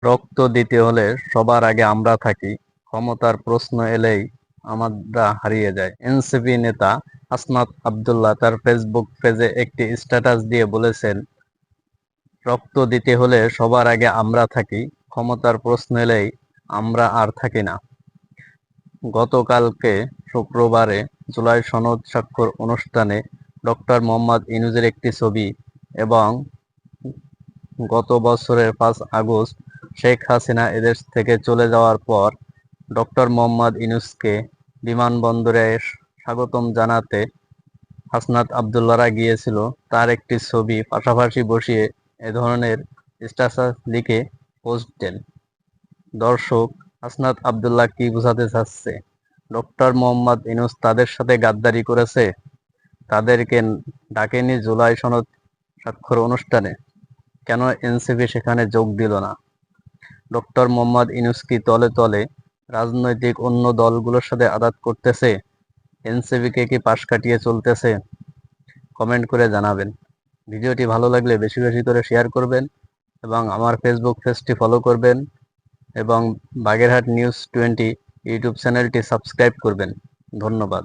রক্ত দিতে হলে সবার আগে আমরা থাকি, ক্ষমতার প্রশ্ন এলেই আমরা হারিয়ে যাই। এনসিপি নেতা হাসনাত আব্দুল্লাহ তার ফেসবুক পেজে একটি স্ট্যাটাস দিয়ে বলেছেন, রক্ত দিতে হলে সবার আগে আমরা থাকি, ক্ষমতার প্রশ্ন এলেই আমরা আর থাকি না। গতকালকে শুক্রবারে জুলাই সনদ স্বাক্ষর অনুষ্ঠানে ডক্টর মোহাম্মদ ইউনূসের একটি ছবি এবং গত বছরের ৫ আগস্ট শেখ হাসিনা এদেশ থেকে চলে যাওয়ার পর ডক্টর মোহাম্মদ ইউনূসকে বিমানবন্দরে স্বাগতম জানাতে হাসনাত আব্দুল্লাহরা গিয়েছিল, তার একটি ছবি পাশাপাশি বসিয়ে এ ধরনের স্ট্যাটাস লিখে পোস্ট দেন। দর্শক, হাসনাত আব্দুল্লাহ কি বোঝাতে চাচ্ছে? ডক্টর মোহাম্মদ ইউনূস তাদের সাথে গাদ্দারি করেছে? তাদেরকে ডাকেনি জুলাই সনদ স্বাক্ষর অনুষ্ঠানে? কেন এনসিপি সেখানে যোগ দিল না? ডক্টর মোহাম্মদ ইউনূস কি তলে তলে রাজনৈতিক অন্য দলগুলোর সাথে আঘাত করতেছে? এনসিপিকে কি পাশ কাটিয়ে চলতেছে? কমেন্ট করে জানাবেন। ভিডিওটি ভালো লাগলে বেশি বেশি করে শেয়ার করবেন এবং আমার ফেসবুক পেজটি ফলো করবেন এবং বাগেরহাট নিউজ 20 ইউটিউব চ্যানেলটি সাবস্ক্রাইব করবেন। ধন্যবাদ।